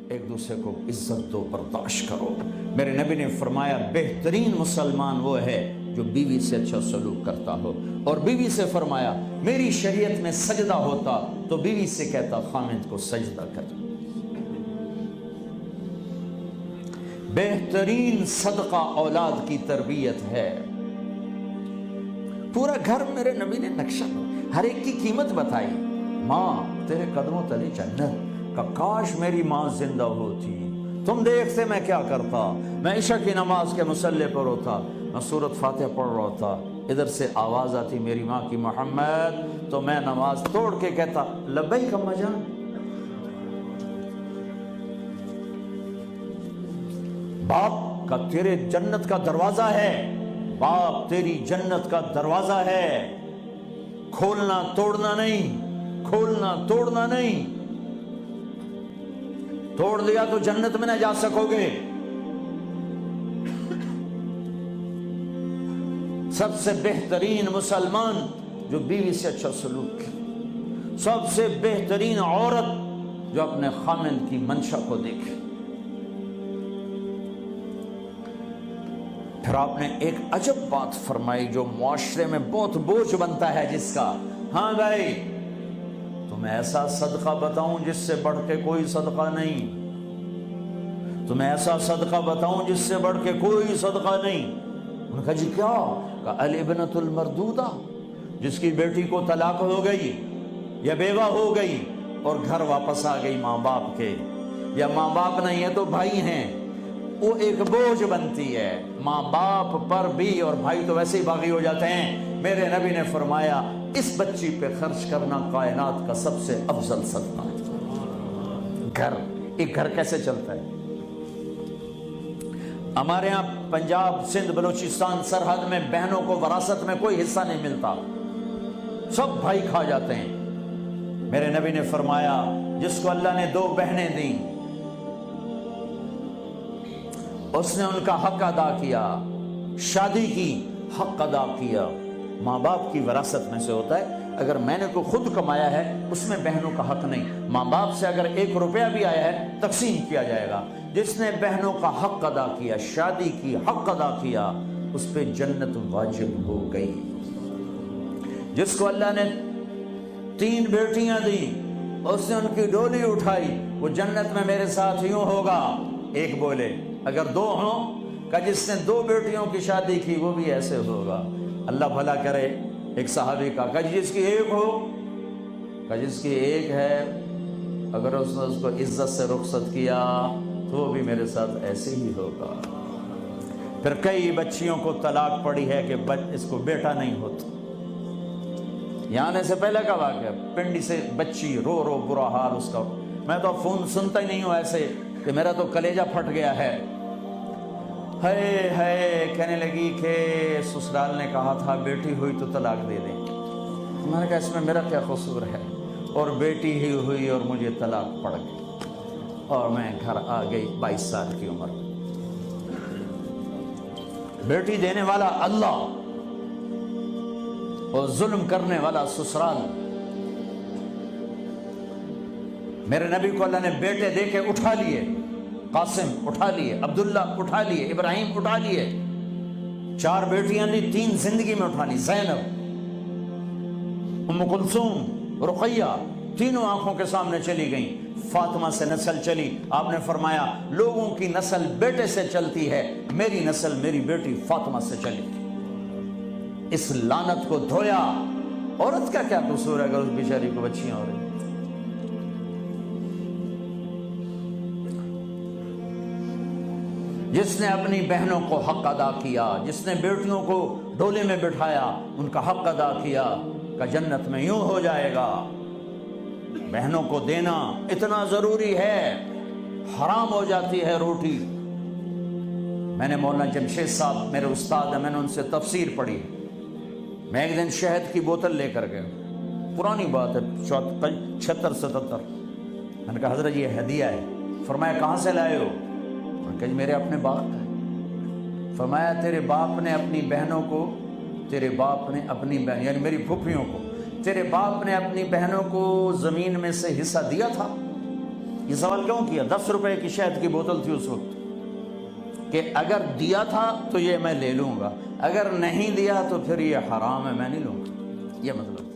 ایک دوسرے کو عزت دو، برداشت کرو۔ میرے نبی نے فرمایا بہترین مسلمان وہ ہے جو بیوی سے اچھا سلوک کرتا ہو، اور بیوی سے فرمایا میری شریعت میں سجدہ ہوتا تو بیوی سے کہتا خامند کو سجدہ کر۔ بہترین صدقہ اولاد کی تربیت ہے۔ پورا گھر میرے نبی نے نقشہ، ہر ایک کی قیمت بتائی۔ ماں تیرے قدموں تلے جنت، کا کاش میری ماں زندہ ہوتی، تم دیکھتے میں کیا کرتا، میں عشاء کی نماز کے مصلی پر ہوتا، میں سورۃ فاتحہ پڑھ رہا تھا، ادھر سے آواز آتی میری ماں کی محمد، تو میں نماز توڑ کے کہتا لبیک اماں جان۔ باپ کا تیرے جنت کا دروازہ ہے، باپ تیری جنت کا دروازہ ہے، کھولنا توڑنا نہیں، کھولنا توڑنا نہیں، توڑ دیا تو جنت میں نہ جا سکو گے۔ سب سے بہترین مسلمان جو بیوی سے اچھا سلوک کرے، سب سے بہترین عورت جو اپنے خامند کی منشا کو دیکھے۔ پھر آپ نے ایک عجب بات فرمائی جو معاشرے میں بہت بوجھ بنتا ہے جس کا، ہاں بھائی تمہیں ایسا صدقہ بتاؤں جس سے بڑھ کے کوئی صدقہ نہیں، تمہیں ایسا صدقہ بتاؤں جس سے بڑھ کے کوئی صدقہ نہیں۔ انہوں نے کہا جی کیا؟ کہا الابنۃ المردودہ، جس کی بیٹی کو طلاق ہو گئی یا بیوہ ہو گئی اور گھر واپس آ گئی ماں باپ کے، یا ماں باپ نہیں ہے تو بھائی ہیں، وہ ایک بوجھ بنتی ہے ماں باپ پر بھی، اور بھائی تو ویسے ہی باغی ہو جاتے ہیں۔ میرے نبی نے فرمایا اس بچی پہ خرچ کرنا کائنات کا سب سے افضل صدقہ ہے۔ گھر، ایک گھر کیسے چلتا ہے؟ ہمارے ہاں پنجاب، سندھ، بلوچستان سرحد میں بہنوں کو وراثت میں کوئی حصہ نہیں ملتا، سب بھائی کھا جاتے ہیں۔ میرے نبی نے فرمایا جس کو اللہ نے 2 بہنیں دیں اس نے ان کا حق ادا کیا، شادی کی حق ادا کیا۔ ماں باپ کی وراثت میں سے ہوتا ہے، اگر میں نے کوئی خود کمایا ہے اس میں بہنوں کا حق نہیں، ماں باپ سے اگر 1 روپیہ بھی آیا ہے تقسیم کیا جائے گا۔ جس نے بہنوں کا حق ادا کیا، شادی کی حق ادا کیا، اس پہ جنت واجب ہو گئی۔ جس کو اللہ نے 3 بیٹیاں دی، اس نے ان کی ڈولی اٹھائی، وہ جنت میں میرے ساتھ یوں ہوگا۔ ایک بولے اگر 2 ہوں، کہ جس نے 2 بیٹیوں کی شادی کی وہ بھی ایسے ہوگا۔ اللہ بھلا کرے۔ ایک صحابی کا کہ جس کی 1 ہو، کہ جس کی 1 ہے، اگر اس نے اس کو عزت سے رخصت کیا تو وہ بھی میرے ساتھ ایسے ہی ہوگا۔ پھر کئی بچیوں کو طلاق پڑی ہے کہ اس کو بیٹا نہیں ہوتا۔ یہاں آنے سے پہلے کا واقعہ، پنڈی سے بچی رو رو برا حال اس کا، میں تو فون سنتا ہی نہیں ہوں ایسے کہ میرا تو کلیجہ پھٹ گیا ہے۔ ہے کہنے لگی کہ سسرال نے کہا تھا بیٹی ہوئی تو طلاق دے دیں۔ میں نے کہا اس میں میرا کیا قصور ہے، اور بیٹی ہی ہوئی اور مجھے طلاق پڑ گئی، اور میں گھر آ گئی 22 سال کی عمر۔ بیٹی دینے والا اللہ اور ظلم کرنے والا سسرال۔ میرے نبی کو اللہ نے بیٹے دے کے اٹھا لیے، قاسم اٹھا لیے، عبداللہ اٹھا لیے، ابراہیم اٹھا لیے، 4 بیٹیاں لی، 3 زندگی میں اٹھا لی، زینب، ام کلثوم، رقیہ، تینوں آنکھوں کے سامنے چلی گئیں۔ فاطمہ سے نسل چلی، آپ نے فرمایا لوگوں کی نسل بیٹے سے چلتی ہے، میری نسل میری بیٹی فاطمہ سے چلی۔ اس لعنت کو دھویا۔ عورت کا کیا قصور ہے اگر اس بیچاری کو بچیاں ہو رہی؟ جس نے اپنی بہنوں کو حق ادا کیا، جس نے بیٹیوں کو ڈولے میں بٹھایا، ان کا حق ادا کیا، کہ جنت میں یوں ہو جائے گا۔ بہنوں کو دینا اتنا ضروری ہے، حرام ہو جاتی ہے روٹی۔ میں نے مولانا جمشید صاحب میرے استاد ہیں، میں نے ان سے تفسیر پڑھی۔ میں ایک دن شہد کی بوتل لے کر گیا، پرانی بات ہے 76-77۔ میں نے کہا حضرت یہ ہدیہ ہے۔ فرمایا کہاں سے لائے ہو؟ میں نے کہا میرے اپنے باپ کا ہے۔ فرمایا تیرے باپ نے اپنی بہنوں کو تیرے باپ نے اپنی بہن یعنی میری پھوپھیوں کو، تیرے باپ نے اپنی بہنوں کو زمین میں سے حصہ دیا تھا؟ یہ سوال کیوں کیا؟ 10 روپے کی شہد کی بوتل تھی اس وقت، کہ اگر دیا تھا تو یہ میں لے لوں گا، اگر نہیں دیا تو پھر یہ حرام ہے، میں نہیں لوں گا، یہ مطلب